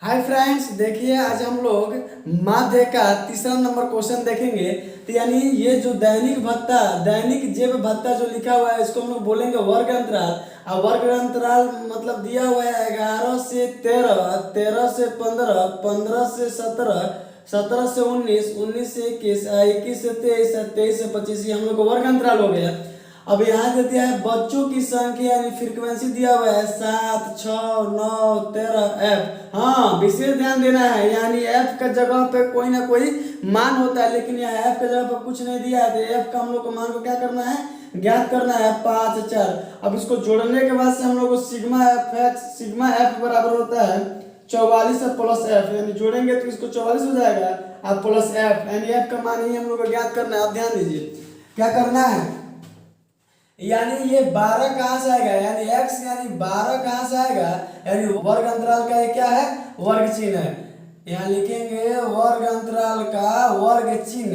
Hi friends, देखिए आज हम लोग माध्य का तीसरा नंबर क्वेश्चन देखेंगे। तो यानी ये जो दैनिक भत्ता, दैनिक जेब भत्ता जो लिखा हुआ है इसको हम लोग बोलेंगे वर्ग अंतराल। और वर्ग अंतराल मतलब दिया हुआ है 11 से 13, 13 से 15, 15 से 17, 17 से 19, 19 से 21, 21 से 23, 23 से 25, ये हम लोग को वर्ग अंतराल हो गया। अब यहाँ दे दिया है बच्चों की संख्या यानी फ्रीक्वेंसी दिया हुआ है 7, 6, 9, 13 एफ। हाँ, विशेष ध्यान देना है, यानी एफ का जगह पे कोई ना कोई मान होता है, लेकिन यहाँ एफ का जगह पे कुछ नहीं दिया है। तो एफ का हम लोग को मान को क्या करना है, ज्ञात करना है 5, 4। अब इसको जोड़ने के बाद से हम लोग को सिग्मा एफ बराबर होता है 44 प्लस एफ, यानी जोड़ेंगे तो इसको 44 हो जाएगा अब प्लस एफ, यानी एफ का मान ही हम लोग को ज्ञात करना है। अब ध्यान दीजिए क्या करना है, यानी ये 12 कहाँ से आएगा, यानी x यानी 12 कहाँ से आएगा, यानी वर्ग अंतराल का ये क्या है, वर्ग चिन्ह है। यहाँ लिखेंगे वर्ग अंतराल का वर्ग चिन्ह,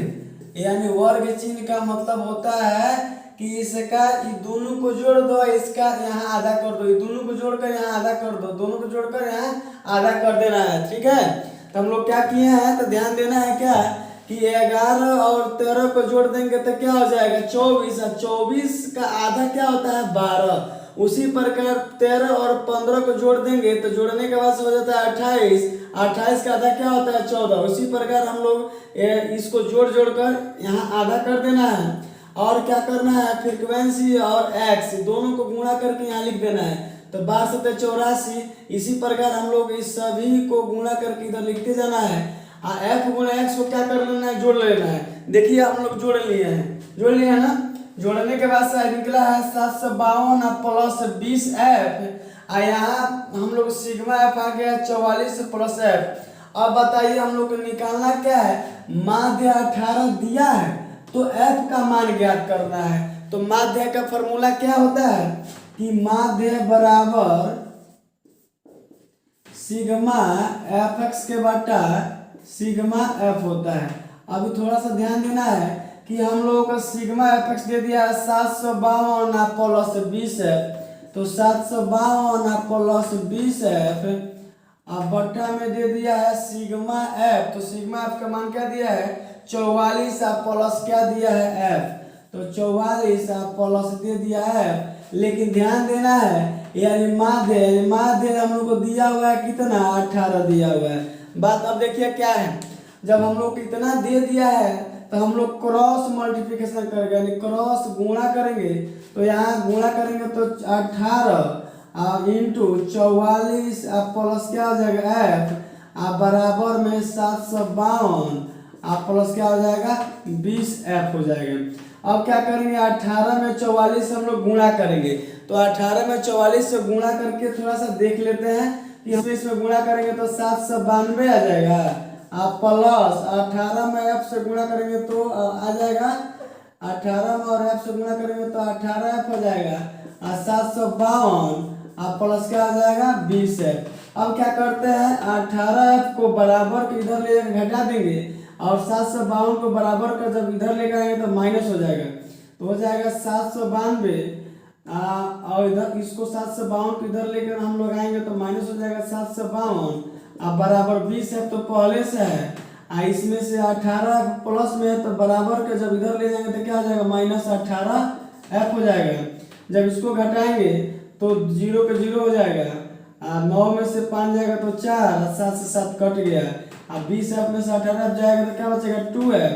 यानी वर्ग चिन्ह का मतलब होता है कि इसका ये दोनों को जोड़ दो, इसका यहाँ आधा कर दो, ये दोनों को जोड़कर यहाँ आधा कर दो, दोनों को जोड़कर यहाँ आधा कर देना है। ठीक है, तो हम लोग क्या किए हैं, तो ध्यान देना है क्या कि 11 और 13 को जोड़ देंगे तो क्या हो जाएगा 24, और 24 का आधा क्या होता है 12। उसी प्रकार 13 और 15 को जोड़ देंगे तो जोड़ने के बाद से हो जाता है 28, 28 का आधा क्या होता है 14। उसी प्रकार हम लोग इसको जोड़ जोड़कर यहाँ आधा कर देना है। और क्या करना है, फ्रीक्वेंसी और एक्स दोनों को गुणा करके यहाँ लिख देना है। तो 12 × 84, इसी प्रकार हम लोग इस सभी को गुणा करके इधर लिखते जाना है। एफ गुणा एक्स को क्या कर लेना है, जोड़ लेना है। देखिए हम लोग जोड़ लिए हैं ना। जोड़ने के बाद से निकला है 752 प्लस 20 एफ। यहाँ हम लोग सिग्मा एफ आ गया 44 प्लस एफ। अब बताइए हम लोग को निकालना क्या है, माध्य 18 दिया है तो एफ का मान ज्ञात करना है। तो माध्य का फॉर्मूला क्या होता है कि माध्य बराबर सिग्मा एफ एक्स के बटा सिग्मा एफ होता है। अभी थोड़ा सा ध्यान देना है कि हम लोगों को सिग्मा एफ एक्स दे दिया है 752 प्लस 20 एफ, तो 752 प्लस 20 एफ अब बट्टा में दे दिया है सिग्मा एफ। तो सिग्मा एफ का मान क्या दिया है 44 प्लस क्या दिया है एफ, तो 44 प्लस दे दिया है। लेकिन ध्यान देना है यानी माध्य हम लोग को दिया हुआ है कितना 18 दिया हुआ है। बात अब देखिए क्या है, जब हम लोग इतना दे दिया है तो हम लोग क्रॉस मल्टीप्लिकेशन करेंगे, यानी क्रॉस गुणा करेंगे। तो यहाँ गुणा करेंगे तो 18 इंटू 44 प्लस क्या हो जाएगा एफ बराबर में 752 प्लस क्या हो जाएगा 20 एफ हो जाएगा। अब क्या करेंगे 18 में 44 हम लोग गुणा करेंगे, तो 18 में 44 से गुणा करके थोड़ा सा देख लेते हैं कि हम इसमें गुणा करेंगे तो 792 आ जाएगा। आप प्लस 18 में एफ से गुणा करेंगे तो आ जाएगा 18 में और एफ से गुणा करेंगे तो 18 एफ हो जाएगा और 752 आप प्लस क्या आ जाएगा 20 एफ। अब क्या करते हैं 18 एफ को बराबर के इधर ले घटा देंगे और 752 को बराबर कर जब इधर लेकर आएंगे तो माइनस हो जाएगा, तो हो जाएगा 792 और इधर इसको 752 को इधर लेकर हम लोग आएंगे तो माइनस हो जाएगा 752 अब बराबर 20 है तो पहले से है इसमें से 18 प्लस में है तो बराबर के जब इधर ले जाएंगे तो क्या हो जाएगा -18 एफ हो जाएगा। जब इसको घटाएंगे तो 0 के 0 हो जाएगा 9 में से 5 जाएगा तो 4, 7 से 7 कट गया। अब 20 एफ में से 18 एफ जाएगा तो क्या बचेगा 2 एफ,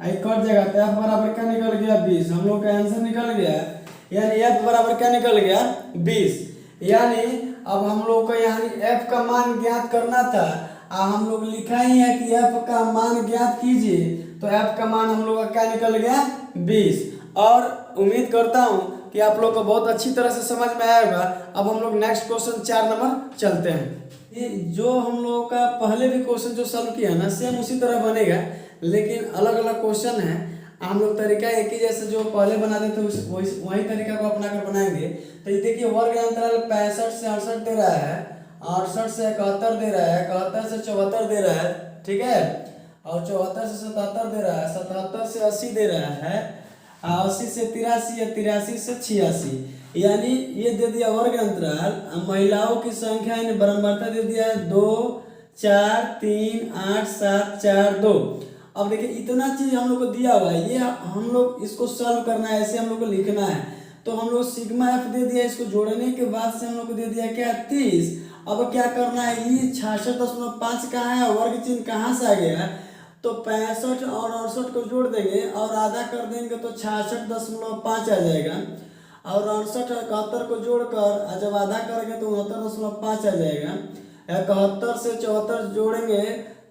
आई कट जाएगा तो एफ बराबर क्या निकल गया 20। हम लोग का आंसर निकल गया, यानी एफ बराबर क्या निकल गया 20। यानी अब हम लोग को यहाँ एफ का मान ज्ञात करना था, हम लोग लिखा ही है कि एफ का मान ज्ञात कीजिए, तो एफ का मान हम लोग का क्या निकल गया 20। और उम्मीद करता हूँ कि आप लोग को बहुत अच्छी तरह से समझ में आया होगा। अब हम लोग नेक्स्ट क्वेश्चन 4 नंबर चलते हैं। ये जो हम लोगों का पहले भी क्वेश्चन जो सॉल्व किया ना सेम उसी तरह बनेगा, लेकिन अलग अलग क्वेश्चन है। हम लोग तरीका एक ही जैसे जो पहले बनाते थे वही तरीका को अपना कर बनाएंगे। तो ये देखिए वर्ग अंतराल 65 से 68 दे रहा है, 68 से 71 दे रहा है, 71 से 74 दे रहा है, ठीक है, और 74 से 77 दे रहा है, 77 से 80 दे रहा है, 80 से 83 या 83 से 86। यानी ये दे दिया वर्ग अंतराल। महिलाओं की संख्या इन बराबरता दे दिया है 2, 4 3 8 7 4 2। अब देखिए इतना चीज हम लोग को दिया हुआ है, ये हम लोग इसको सॉल्व करना है, ऐसे हम लोग को लिखना है। तो हम लोग सिग्मा एफ दे दिया, इसको जोड़ने के बाद से हम लोग को दे दिया क्या 30। अब क्या करना है, ये 66.5 कहाँ है, वर्ग चिन्ह कहाँ से आ गया है, तो 65 और 68 को जोड़ देंगे और आधा कर देंगे तो 66.5 आ जाएगा। और 68 71 को जोड़कर जब आधा करेंगे तो 69.5 आ जाएगा। 71 से 74 जोड़ेंगे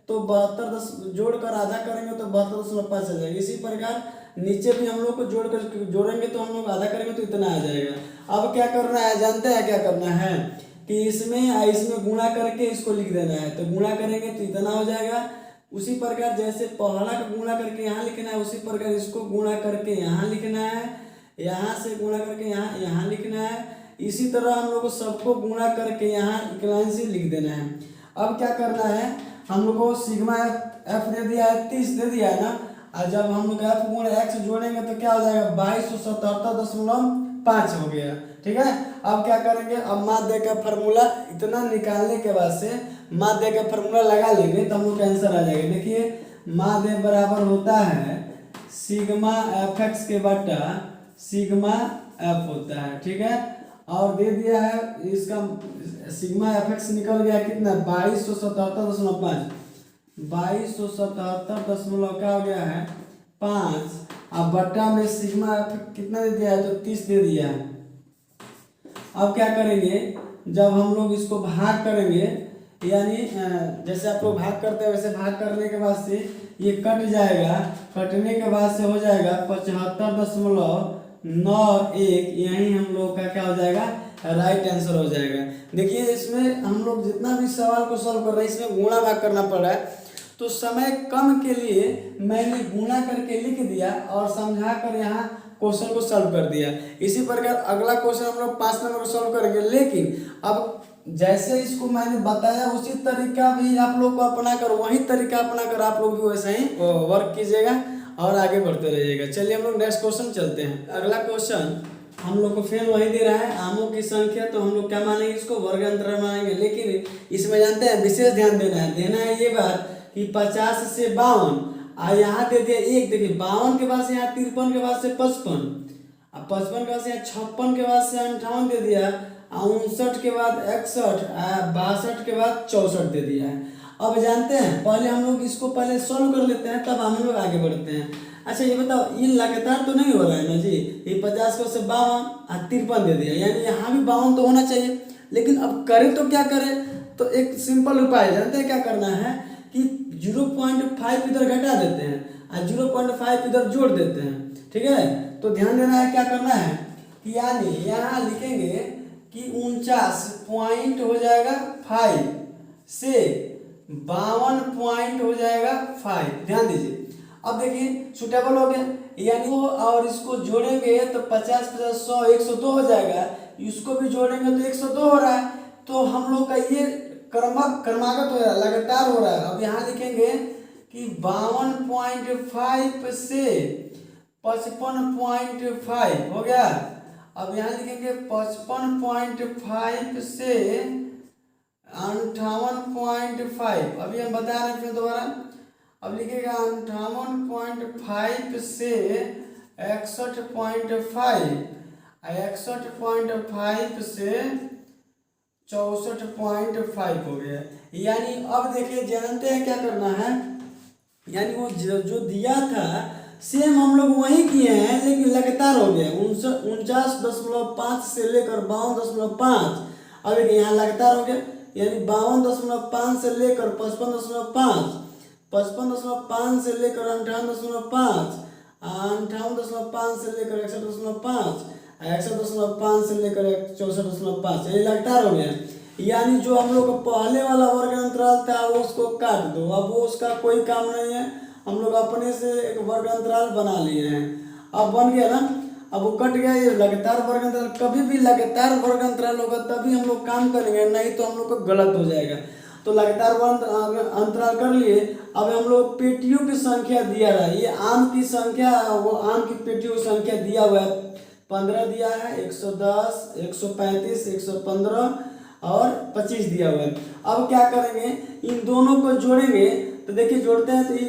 तो 72 जोड़कर आधा करेंगे तो 72.5 आ जाएगा। इसी प्रकार नीचे भी हम लोग को जोड़कर जोड़ेंगे तो हम लोग आधा करेंगे तो इतना आ जाएगा। अब क्या करना है, जानते हैं क्या करना है कि इसमें गुणा करके इसको लिख देना है। तो गुणा करेंगे तो इतना हो जाएगा। उसी प्रकार जैसे पहला का गुणा करके यहाँ लिखना है, उसी प्रकार इसको गुणा करके यहाँ लिखना है, यहाँ से गुणा करके यहाँ लिखना है। इसी तरह हम लोग को सबको गुणा करके यहाँ इक्वलेंट से लिख देना है। अब क्या करना है, हम लोग को सिग्मा एफ दे दिया है 30 दे दिया है ना, और जब हम लोग एफ गुणा एक्स जोड़ेंगे तो क्या हो जाएगा 2277.5 हो गया। ठीक है, अब क्या करेंगे, अब माध्य का फार्मूला इतना निकालने के बाद से माध्य का फार्मूला लगा लेंगे तो हम लोग का आंसर आ जाएगा। देखिए माध्य बराबर होता है सिग्मा एफ एक्स के बटा सिग्मा एफ होता है। ठीक है, और दे दिया है इसका सिग्मा एफ एक्स निकल गया कितना 2277.5, 2277 क्या हो गया है 5। अब बट्टा में सिग्मा एफ कितना दे दिया है तो 30 दे दिया है। अब क्या करेंगे, जब हम लोग इसको भाग करेंगे, यानी जैसे आप लोग भाग करते हैं वैसे भाग करने के बाद से ये कट जाएगा, कटने के बाद से हो जाएगा 75.91, यही हम लोग का क्या हो जाएगा राइट आंसर हो जाएगा। देखिए इसमें हम लोग जितना भी सवाल को सॉल्व कर रहे हैं इसमें गुणा भाग करना पड़ रहा है, तो समय कम के लिए मैंने गुणा करके लिख दिया और समझा कर यहाँ क्वेश्चन को सॉल्व कर दिया। इसी प्रकार अगला क्वेश्चन हम लोग 5 नंबर को सॉल्व करेंगे, लेकिन अब जैसे इसको मैंने बताया उसी तरीका भी आप लोग को अपना कर, वही तरीका अपना कर आप लोग भी वैसे ही वर्क कीजिएगा और आगे बढ़ते रहिएगा। चलिए हम लोग नेक्स्ट क्वेश्चन चलते हैं। अगला क्वेश्चन हम लोग को फिर वही दे रहा है आमों की संख्या, तो हम लोग क्या मानेंगे इसको वर्ग अंतराल मानेंगे। लेकिन इसमें जानते हैं विशेष ध्यान देना है ये बात कि 50 से 52 यहाँ दे दिया 1। देखिए 52 के बाद से यहाँ 53 के बाद से 55, अब 55 के बाद से यहाँ 56 के बाद से 58 दे दिया, 59 के बाद 61, 62 के बाद 64 दे दिया है। अब जानते हैं पहले हम लोग इसको पहले सॉल्व कर लेते हैं तब हम लोग आगे बढ़ते हैं। अच्छा ये बताओ ये लगातार तो नहीं हो रहा है ना जी, ये 50 को से 52 और 53 दे दिया, यानी यहाँ भी 52 तो होना चाहिए। लेकिन अब करें तो क्या करें, तो एक सिंपल उपाय जानते हैं क्या करना है कि 0.5 इधर घटा देते हैं और 0.5 इधर जोड़ देते हैं। ठीक है, तो ध्यान देना है क्या करना है कि यानी यहाँ लिखेंगे कि 49 पॉइंट हो जाएगा 5 से 52 पॉइंट हो जाएगा 5। ध्यान दीजिए, अब देखिए सुटेबल हो गया, यानी वो और इसको जोड़ेंगे तो 50 50 100 102 हो जाएगा, इसको भी जोड़ेंगे तो 102 हो रहा है। तो हम लोग का ये क्रमागत हो रहा है, लगातार हो रहा है। अब यहाँ लिखेंगे कि 52.5 से 55.5 हो गया। अब यहाँ लिखेंगे 55.5 से 58.5। अभी हम बता रहे हैं फिर दोबारा, अब लिखेगा 58.5 से 61.5, 61.5 से 64.5 हो गया। यानी अब देखिए जानते हैं क्या करना है, यानी वो जो दिया था सेम हम लोग वही किए हैं लेकिन लगातार हो गया 49.5 से लेकर 52.5। अब यहाँ लगातार हो गया, यानी 52.5 से लेकर 55.5, 55.5 से लेकर 58.5, 58.5 से लेकर 61.5, 61.5 से लेकर 64.5, ये लगातार हो गया। यानी जो हम लोग का पहले वाला वर्ग अंतराल था वो उसको काट दो, अब वो उसका कोई काम नहीं है, हम लोग अपने से एक वर्ग अंतराल बना लिए हैं। अब बन गया ना, अब वो कट गया, ये लगातार वर्ग अंतराल। कभी भी लगातार वर्ग अंतराल होगा तभी हम लोग काम करेंगे, नहीं तो हम लोग को गलत हो जाएगा। तो लगातार अंतराल कर लिए। अब हम लोग पेटियों की संख्या दिया रहा है, ये आम की संख्या, वो आम की पेटियों की संख्या दिया हुआ है 15 दिया है, 110, 135, 115 और 25 दिया हुआ है। अब क्या करेंगे, इन दोनों को जोड़ेंगे तो देखिए जोड़ते हैं तो ये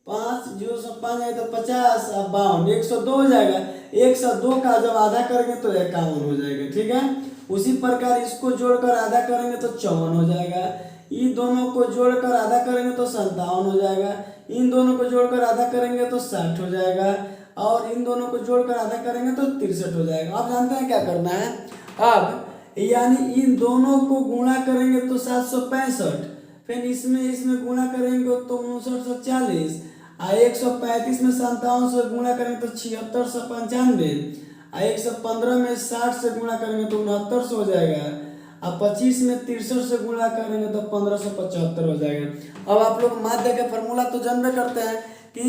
5 0 से 5 आए तो 50 और 52 102 हो जाएगा। 102 का जब आधा करेंगे तो 51 हो जाएगा, ठीक है। उसी प्रकार इसको जोड़कर आधा करेंगे तो 54 हो जाएगा। इन दोनों को जोड़कर आधा करेंगे तो 57 हो जाएगा। इन दोनों को जोड़कर आधा करेंगे तो 60 हो जाएगा। और इन दोनों को जोड़कर आधा करेंगे तो 63 हो जाएगा। आप जानते हैं क्या करना है, अब यानी इन दोनों को गुणा करेंगे तो 765, फिर इसमें गुणा करेंगे तो 5940, 135 में 57 से गुणा करेंगे तो 7695, 115 में 60 से गुणा करेंगे तो 6900 हो जाएगा। अब 25 में 63 से गुणा करेंगे तो 1575 हो जाएगा। अब आप लोग माध्य का फॉर्मूला तो जानते करते हैं कि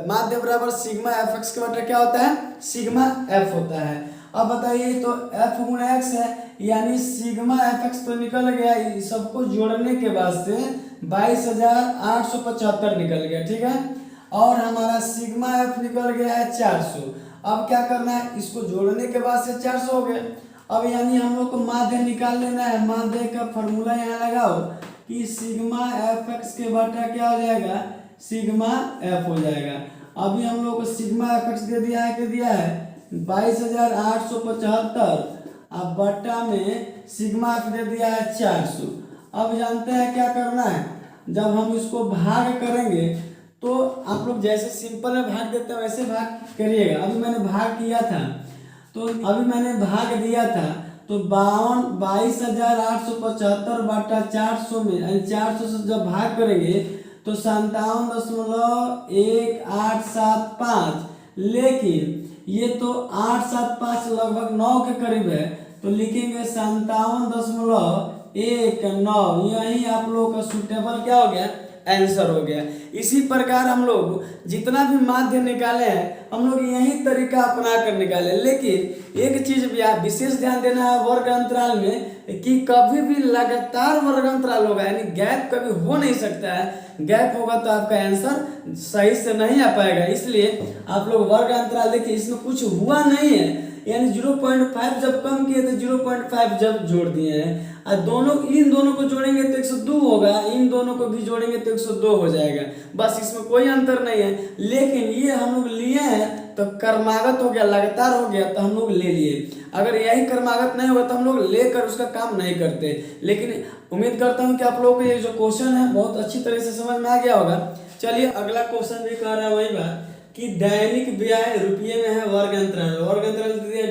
माध्य बराबर सिग्मा एफ एक्स के बटा क्या होता है, सिग्मा एफ होता है। अब बताइए तो एफ गुणा एक्स है, यानी सिग्मा एफ एक्स तो निकल गया, इस सबको जोड़ने के बाद से 22,875 निकल गया, ठीक है। और हमारा सिग्मा एफ निकल गया है 400। अब क्या करना है, इसको जोड़ने के बाद से 400 हो गया। अब यानी हम लोग को माध्य निकाल लेना है। माध्य का फॉर्मूला यहाँ लगाओ कि सिग्मा एफ एक्स के बटा क्या हो जाएगा, सिग्मा एफ हो जाएगा। अभी हम लोग को सिग्मा एफ एक्स दे दिया है, क्या दिया है 22,875, अब बटा में सिग्मा एफ दे दिया है 400। अब जानते हैं क्या करना है, जब हम इसको भाग करेंगे तो आप लोग जैसे सिंपल में भाग देते हैं वैसे भाग करिएगा। अभी मैंने भाग किया था तो अभी मैंने भाग दिया था तो 22,875 बटा 400 में 400 से जब भाग करेंगे तो 57.1875, लेकिन ये तो 875 लगभग 9 के करीब है, तो लिखेंगे 57.19। यही आप लोगों का सूटेबल क्या हो गया, आंसर हो गया। इसी प्रकार हम लोग जितना भी माध्य निकाले हैं हम लोग यही तरीका अपना कर निकाले। लेकिन एक चीज विशेष ध्यान देना है वर्ग अंतराल में कि कभी भी लगातार वर्ग अंतराल होगा, यानी गैप कभी हो नहीं सकता है। गैप होगा तो आपका आंसर सही से नहीं आ पाएगा। इसलिए आप लोग वर्ग अंतराल देखिए, इसमें कुछ हुआ नहीं है, यानी 0.5 जब कम किए तो 0.5 जब जोड़ दिए हैं। और इन दोनों को जोड़ेंगे तो 102 होगा, इन दोनों को भी जोड़ेंगे तो 102 हो जाएगा, बस इसमें कोई अंतर नहीं है। लेकिन ये हम लोग लिए हैं तो क्रमागत हो गया, लगातार हो गया तो हम लोग ले लिए। अगर यही क्रमागत नहीं होगा तो हम लोग लेकर उसका काम नहीं करते। लेकिन उम्मीद करता हूँ कि आप लोगों को ये जो क्वेश्चन है बहुत अच्छी तरह से समझ में आ गया होगा। चलिए अगला क्वेश्चन भी कह रहा है वही बात कि दैनिक व्यय रुपये में है वर्ग अंतराल। वर्ग अंतराल दिया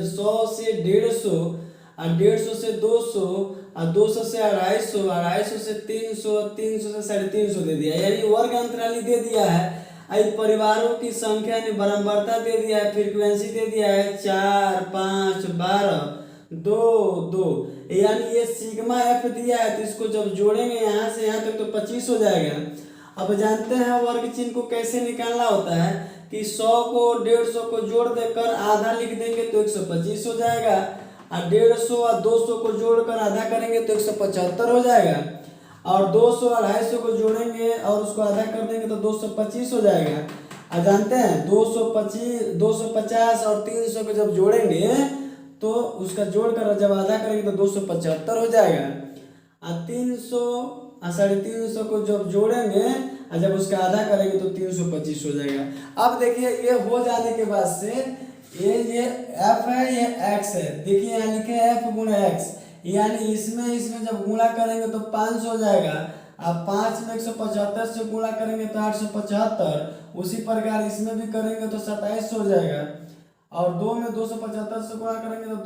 100 से 150, 150 से 200, 200 से 250, 250 से 300, 300 से 350 दे दिया, यानी वर्ग अंतराल दे दिया है। आई परिवारों की संख्या ने बराबरता दे दिया है, फ्रीक्वेंसी दे दिया है 4, 5, 12, 2, 2, यानी ये सिग्मा एफ दिया है। तो इसको जब जोड़ेंगे यहाँ से यहाँ तक तो 25 हो जाएगा। अब जानते हैं वर्ग चिन्ह को कैसे निकालना होता है कि 100 को 150 को जोड़ देकर आधा लिख देंगे तो 125 हो जाएगा, और 150 और 200 को जोड़कर आधा करेंगे तो 175 हो जाएगा, और 200 और 250 को जोड़ेंगे और उसको आधा कर देंगे तो 225 हो जाएगा। और जानते हैं 225, 250 और 300 को जब जोड़ेंगे तो उसका जोड़कर जब आधा करेंगे तो 275 हो जाएगा, और 300 और 350 को जब जोड़ेंगे और जब उसका आधा करेंगे तो 325 हो जाएगा। अब देखिए ये हो जाने के बाद से ये f है, ये x है। देखिए यहाँ लिखे f गुणा x, यानी इसमें जब गुणा करेंगे तो 500 हो जाएगा। अब 5 में 175 से गुणा करेंगे तो 875, उसी प्रकार इसमें भी करेंगे तो 2700 हो जाएगा, और 2 में 275 से गुणा करेंगे तो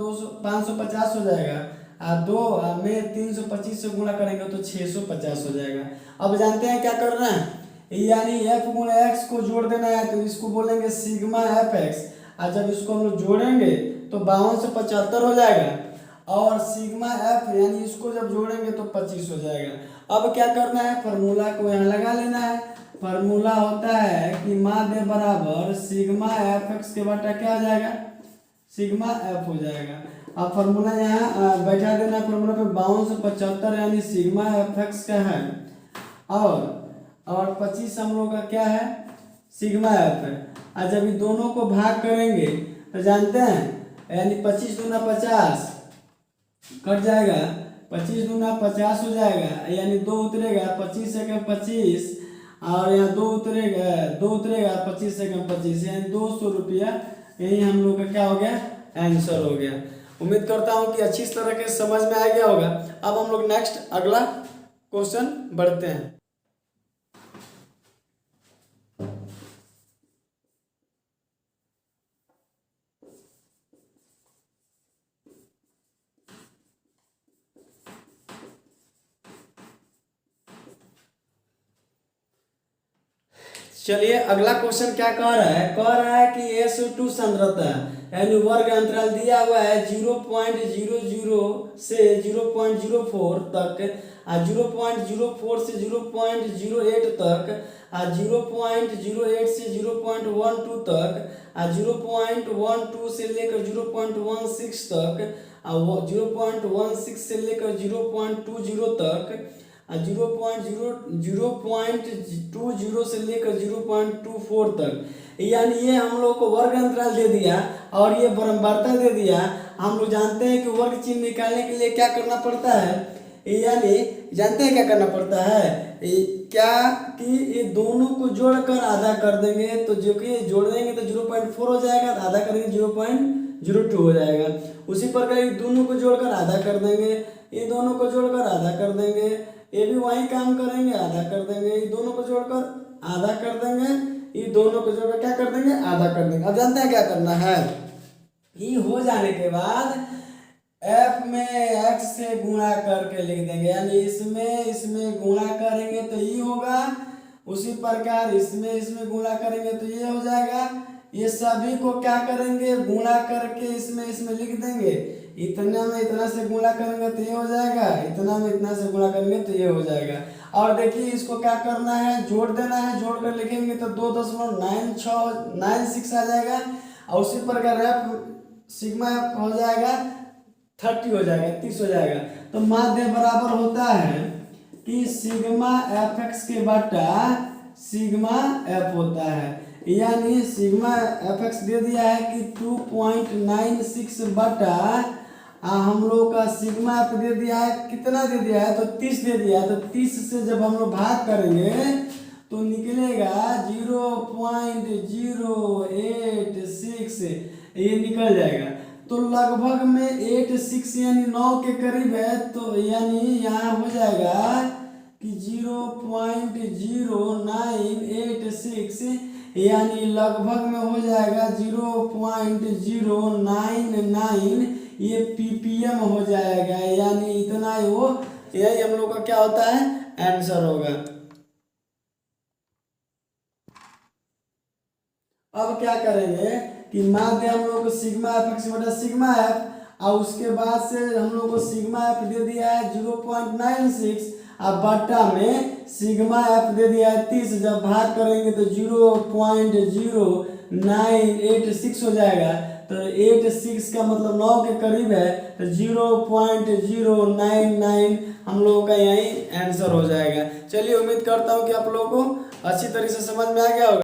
550 हो जाएगा, और 2 में 325 से गुणा करेंगे तो 650 हो जाएगा। अब जानते हैं क्या करना है, यानी f गुणा x को जोड़ देना है, तो इसको बोलेंगे सिग्मा एफ एक्स, और जब इसको हम लोग जोड़ेंगे तो 52 से 75 हो जाएगा, और सिग्मा एफ यानी इसको जब जोड़ेंगे तो 25 हो जाएगा। अब क्या करना है, फार्मूला को यहाँ लगा लेना है। फार्मूला होता है कि माध्य बराबर सिग्मा एफ एक्स के बटा क्या हो जाएगा, सिग्मा एफ हो जाएगा। अब फार्मूला यहाँ बैठा देना, फार्मूला पे 52 से 75 यानी सिग्मा एफ एक्स का है, और 25 हम लोग का क्या है, सिग्मा एफ है। और जब इन दोनों को भाग करेंगे तो जानते हैं, यानी 25 दूना 50, कट जाएगा, 25 दूना 50 हो जाएगा, यानी 2 उतरेगा, 25 सेकंड 25, और यहाँ 2 उतरेगा, 2 उतरेगा, 25 सेकंड 25, यानी 200 रुपया। यही हम लोग का क्या हो गया, आंसर हो गया। उम्मीद करता हूँ कि अच्छी तरह के समझ में आ गया होगा। अब हम लोग नेक्स्ट अगला क्वेश्चन बढ़ते हैं। चलिए अगला क्वेश्चन क्या कह रहा है कि SO2 सांद्रता यानी वर्ग अंतराल दिया हुआ है 0.00 से 0.04 तक, 0.04 से 0.08 तक, 0.08 से 0.12 तक, 0.12 से लेकर 0.16 तक, 0.16 से लेकर 0.20 तक, 0.20 से लेकर 0.24 तक, यानी ये हम लोग को वर्ग अंतराल दे दिया और ये बराबरता दे दिया। हम लोग जानते हैं कि वर्ग चिन्ह निकालने के लिए क्या करना पड़ता है, यानी जानते हैं क्या करना पड़ता है, क्या कि ये दोनों को जोड़कर आधा कर देंगे, तो जो कि जोड़ देंगे तो 0.4 हो जाएगा, आधा करेंगे 0.02 हो जाएगा। उसी प्रकार ये दोनों को जोड़कर आधा कर देंगे, ये दोनों को जोड़कर आधा कर देंगे, ये भी वही काम करेंगे, आधा कर देंगे, ये दोनों को जोड़कर आधा कर देंगे, ये दोनों को जोड़कर क्या कर देंगे, आधा कर देंगे। अब जानते हैं क्या करना है, ये हो जाने के बाद f में x से गुणा करके लिख देंगे, यानी इसमें गुणा करेंगे तो ये होगा, उसी प्रकार इसमें गुणा करेंगे तो ये हो जाएगा। ये सभी को क्या करेंगे, गुणा करके इसमें लिख देंगे, इतना में इतना से गुणा करेंगे तो ये हो जाएगा, इतना में इतना से गुणा करेंगे तो ये हो जाएगा। और देखिए इसको क्या करना है, जोड़ देना है, जोड़ कर लिखेंगे तो 2.96 आ जाएगा, और उसी प्रकार सिग्मा एफ हो जाएगा 30 हो जाएगा, 30 हो जाएगा। तो माध्य बराबर होता है कि सिग्मा एफ एक्स के बटा सिग्मा एफ होता है, यानी सिग्मा एफ एक्स दे दिया है कि 2.96 बटा हम लोग का सिग्मा एफ दे दिया है, कितना दे दिया है, तो 30 दे दिया है। तो 30 से जब हम लोग भाग करेंगे तो निकलेगा 0.086, ये निकल जाएगा। तो लगभग में 86 यानी 9 के करीब है, तो यानी यहाँ हो जाएगा कि 0.0986, यानी लगभग में हो जाएगा 0.099, ये ppm हो जाएगा, यानी इतना ही वो, यही हम लोग का क्या होता है, आंसर होगा। अब क्या करेंगे कि माध्य हम लोग को सिग्मा एफ एक्स बटा सिग्मा एफ, और उसके बाद से हम लोग को सिग्मा एफ दे दिया है 0.96, अब बट्टा में सिग्मा एफ दे दिया है 30, जब भाग करेंगे तो 0.0986 हो जाएगा। तो 86 का मतलब 9 के करीब है, तो 0.099 हम लोगों का यही आंसर हो जाएगा। चलिए उम्मीद करता हूँ कि आप लोगों को अच्छी तरह से समझ में आ गया होगा।